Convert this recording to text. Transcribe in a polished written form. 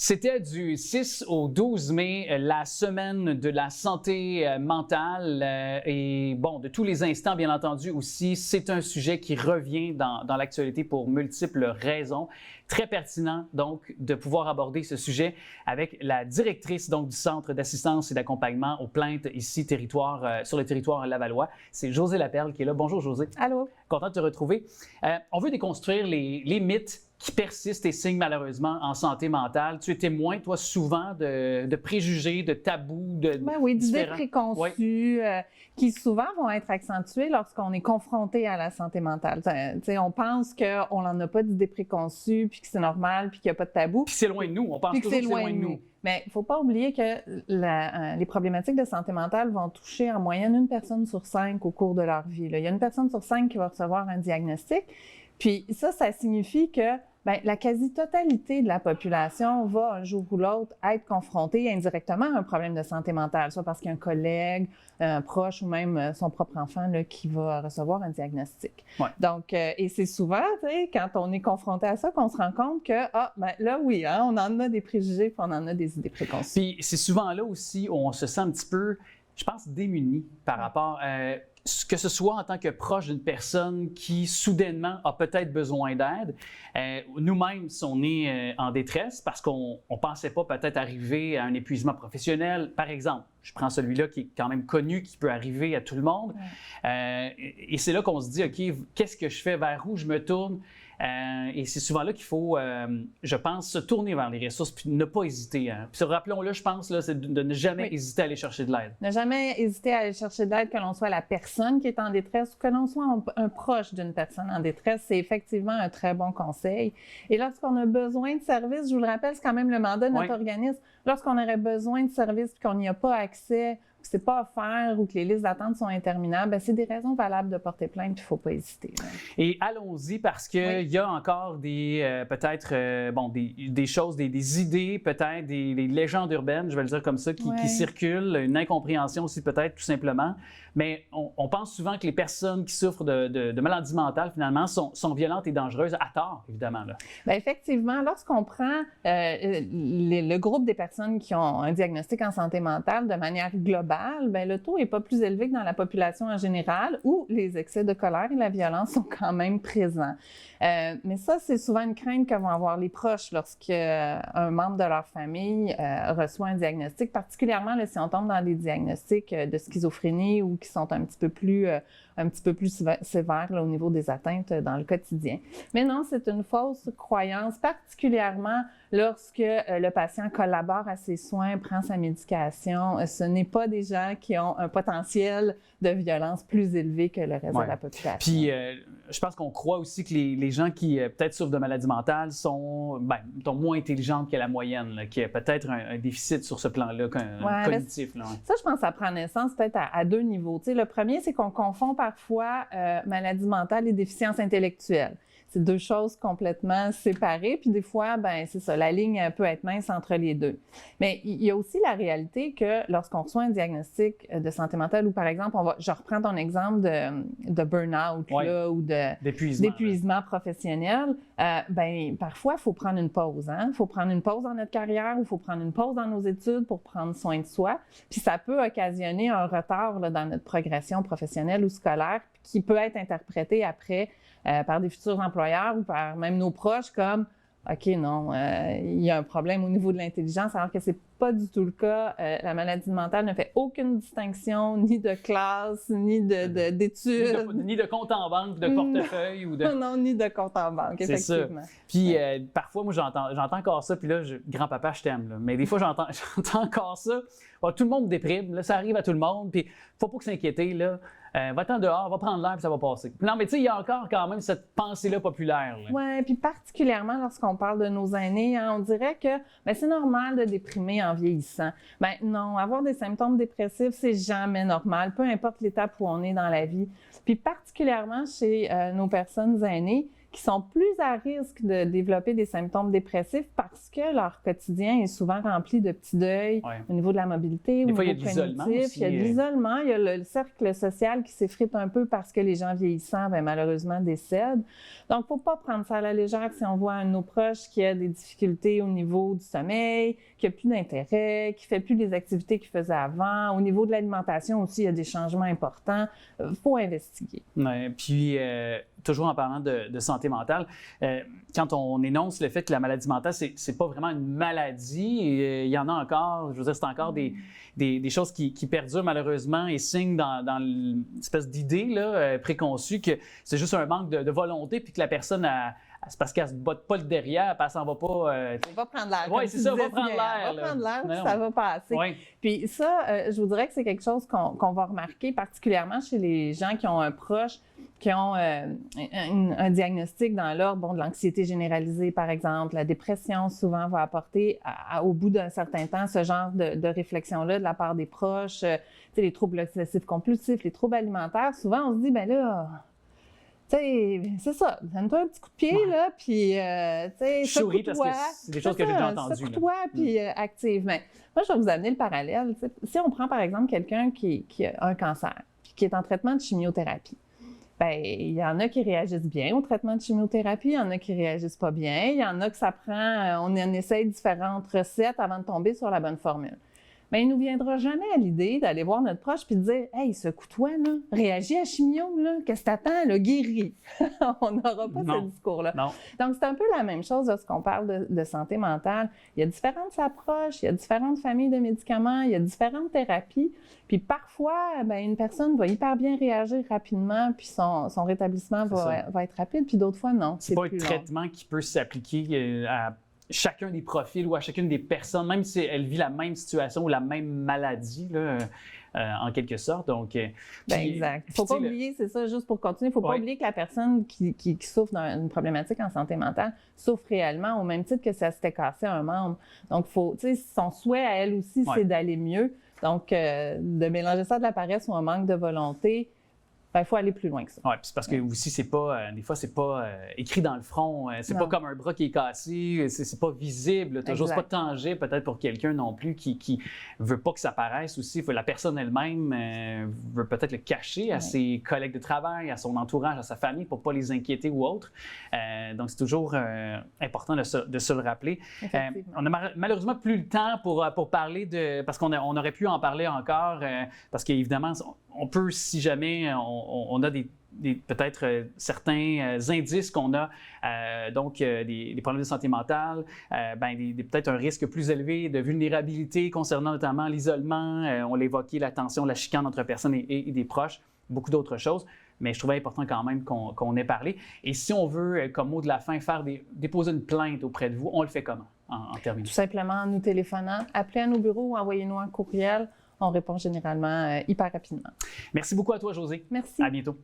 C'était du 6 au 12 mai, la semaine de la santé mentale et bon, de tous les instants, bien entendu aussi. C'est un sujet qui revient dans l'actualité pour multiples raisons. Très pertinent, donc, de pouvoir aborder ce sujet avec la directrice donc, du Centre d'assistance et d'accompagnement aux plaintes ici, sur le territoire lavallois. C'est Josée Laperle qui est là. Bonjour, Josée. Allô. Content de te retrouver. On veut déconstruire les mythes qui persistent et signent malheureusement en santé mentale. Tu es témoin, toi, souvent de préjugés, de tabous, d'idées préconçues qui souvent vont être accentuées lorsqu'on est confronté à la santé mentale. On pense qu'on n'en a pas d'idées préconçues, puis que c'est normal, puis qu'il n'y a pas de tabou. Puis c'est loin de nous. On pense toujours que c'est loin de nous. Mais il ne faut pas oublier que les problématiques de santé mentale vont toucher en moyenne une personne sur 5 au cours de leur vie. Il y a une personne sur 5 qui va recevoir un diagnostic. Puis ça signifie que la quasi-totalité de la population va un jour ou l'autre être confrontée indirectement à un problème de santé mentale, soit parce qu'il y a un collègue, un proche ou même son propre enfant là, qui va recevoir un diagnostic. Ouais. Donc, et c'est souvent, quand on est confronté à ça, qu'on se rend compte que, là, oui, on en a des préjugés puis on en a des idées préconçues. Puis c'est souvent là aussi où on se sent un petit peu, je pense, démuni par rapport que ce soit en tant que proche d'une personne qui, soudainement, a peut-être besoin d'aide. Nous-mêmes, si on est en détresse parce qu'on ne pensait pas peut-être arriver à un épuisement professionnel, par exemple. Je prends celui-là qui est quand même connu, qui peut arriver à tout le monde. Ouais. Et c'est là qu'on se dit, OK, qu'est-ce que je fais? Vers où je me tourne? Et c'est souvent là qu'il faut, je pense, se tourner vers les ressources puis ne pas hésiter. Puis rappelons-le, je pense, là, c'est de ne jamais hésiter à aller chercher de l'aide. Ne jamais hésiter à aller chercher de l'aide, que l'on soit la personne qui est en détresse ou que l'on soit un proche d'une personne en détresse. C'est effectivement un très bon conseil. Et lorsqu'on a besoin de services, je vous le rappelle, c'est quand même le mandat de notre organisme. Lorsqu'on aurait besoin de services et qu'on n'y a pas accès, que c'est pas offert ou que les listes d'attente sont interminables, c'est des raisons valables de porter plainte, il ne faut pas hésiter. Et allons-y parce qu'il y a encore des choses, des idées, peut-être des légendes urbaines, je vais le dire comme ça, qui circulent, une incompréhension aussi peut-être tout simplement. Mais on pense souvent que les personnes qui souffrent de maladies mentales, finalement, sont violentes et dangereuses, à tort, évidemment. Là. Effectivement, lorsqu'on prend le groupe des personnes qui ont un diagnostic en santé mentale de manière globale, le taux n'est pas plus élevé que dans la population en général, où les excès de colère et la violence sont quand même présents. Mais ça, c'est souvent une crainte que vont avoir les proches lorsqu'un membre de leur famille reçoit un diagnostic, particulièrement là, si on tombe dans des diagnostics de schizophrénie ou qui sont un petit peu plus sévères là, au niveau des atteintes dans le quotidien. Mais non, c'est une fausse croyance, particulièrement lorsque le patient collabore à ses soins, prend sa médication. Ce n'est pas des gens qui ont un potentiel de violence plus élevé que le reste de la population. Puis, je pense qu'on croit aussi que les gens qui peut-être souffrent de maladies mentales sont moins intelligentes que la moyenne, là, qu'il y a peut-être un déficit sur ce plan-là, cognitif. Là. Ça, je pense que ça prend naissance peut-être à deux niveaux. Le premier, c'est qu'on confond parfois maladie mentale et déficience intellectuelle. C'est deux choses complètement séparées, puis des fois, c'est ça, la ligne peut être mince entre les deux. Mais il y a aussi la réalité que lorsqu'on reçoit un diagnostic de santé mentale, ou par exemple, je reprends ton exemple de burn-out ou d'épuisement professionnel, parfois, il faut prendre une pause. Il faut prendre une pause dans notre carrière ou il faut prendre une pause dans nos études pour prendre soin de soi. Puis ça peut occasionner un retard là, dans notre progression professionnelle ou scolaire qui peut être interprété après par des futurs employeurs ou par même nos proches comme « OK, non, il y a un problème au niveau de l'intelligence », alors que c'est pas du tout le cas. La maladie mentale ne fait aucune distinction, ni de classe, ni d'études. Ni de compte en banque, de portefeuille ou de... Non, ni de compte en banque, effectivement. C'est ça. Puis parfois, moi, j'entends encore ça, puis là, grand-papa, je t'aime, là. Mais des fois, j'entends encore ça. Tout le monde déprime, là, ça arrive à tout le monde, puis faut pas s'inquiéter, là. Va-t'en dehors, va prendre l'air, puis ça va passer. Non, mais tu sais, il y a encore quand même cette pensée-là populaire. Oui, puis particulièrement lorsqu'on parle de nos aînés, on dirait que c'est normal de déprimer en vieillissant. Non, avoir des symptômes dépressifs, c'est jamais normal, peu importe l'étape où on est dans la vie. Puis particulièrement chez nos personnes aînées qui sont plus à risque de développer des symptômes dépressifs parce que leur quotidien est souvent rempli de petits deuils au niveau de la mobilité, des au fois, niveau cognitif. Il y a de l'isolement, il y a le cercle social qui s'effrite un peu parce que les gens vieillissants, malheureusement, décèdent. Donc, il ne faut pas prendre ça à la légère si on voit un de nos proches qui a des difficultés au niveau du sommeil, qui n'a plus d'intérêt, qui ne fait plus les activités qu'il faisait avant. Au niveau de l'alimentation aussi, il y a des changements importants. Il faut investiguer. Ouais, puis, toujours en parlant de santé mentale, quand on énonce le fait que la maladie mentale, c'est pas vraiment une maladie, il y en a encore, je veux dire, c'est encore des choses qui perdurent malheureusement et signent dans l'espèce d'idée là, préconçue que c'est juste un manque de volonté puis que la personne c'est parce qu'elle ne se botte pas le derrière, puis elle s'en va pas. On va prendre l'air. Oui, c'est ça, on va prendre l'air. On va prendre l'air, puis ça va passer. Oui. Puis ça, je vous dirais que c'est quelque chose qu'on va remarquer, particulièrement chez les gens qui ont un proche, qui ont un diagnostic dans l'ordre, de l'anxiété généralisée, par exemple. La dépression, souvent, va apporter, au bout d'un certain temps, ce genre de réflexion-là de la part des proches. Les troubles obsessifs compulsifs, les troubles alimentaires. Souvent, on se dit, ben là... c'est ça, donne-toi un petit coup de pied, là, puis, souris, parce que c'est des choses que j'ai déjà entendues. Secoue-toi, puis active. Mais moi, je vais vous amener le parallèle. Si on prend, par exemple, quelqu'un qui a un cancer, puis qui est en traitement de chimiothérapie, bien, il y en a qui réagissent bien au traitement de chimiothérapie, il y en a qui réagissent pas bien, il y en a que ça prend, on essaye différentes recettes avant de tomber sur la bonne formule. Mais il ne nous viendra jamais à l'idée d'aller voir notre proche puis de dire « Hey, secoue-toi, là, réagis à chimio, là, qu'est-ce que t'attends, là, guéris. » On n'aura pas ce discours-là. Non. Donc, c'est un peu la même chose lorsqu'on parle de santé mentale. Il y a différentes approches, il y a différentes familles de médicaments, il y a différentes thérapies. Puis parfois, une personne va hyper bien réagir rapidement, puis son rétablissement va être rapide, puis d'autres fois, non. C'est pas un traitement qui peut s'appliquer à chacun des profils ou à chacune des personnes, même si elle vit la même situation ou la même maladie, là, en quelque sorte. Donc, exact. Il ne faut pas oublier, c'est ça, juste pour continuer, il ne faut pas oublier que la personne qui souffre d'une problématique en santé mentale souffre réellement au même titre que si elle s'était cassé un membre. Donc, son souhait à elle aussi, c'est d'aller mieux. Donc, de mélanger ça de la paresse ou un manque de volonté, il faut aller plus loin que ça. Oui, puis c'est parce que aussi, c'est pas, des fois, c'est pas écrit dans le front. C'est pas comme un bras qui est cassé, c'est pas visible, toujours, c'est pas tangible peut-être pour quelqu'un non plus qui veut pas que ça paraisse aussi. La personne elle-même veut peut-être le cacher à ses collègues de travail, à son entourage, à sa famille pour pas les inquiéter ou autre. Donc, c'est toujours important de se le rappeler. On a malheureusement plus le temps pour parler parce qu'on aurait pu en parler encore, parce qu'évidemment, on peut, si jamais on a peut-être certains indices qu'on a, des problèmes de santé mentale, peut-être un risque plus élevé de vulnérabilité concernant notamment l'isolement, on l'évoquait, la tension, la chicane entre personnes et des proches, beaucoup d'autres choses. Mais je trouvais important quand même qu'on ait parlé. Et si on veut, comme mot de la fin, déposer une plainte auprès de vous, on le fait comment en terminant? Tout simplement en nous téléphonant, appelez à nos bureaux ou envoyez-nous un courriel. On répond généralement hyper rapidement. Merci beaucoup à toi, Josée. Merci. À bientôt.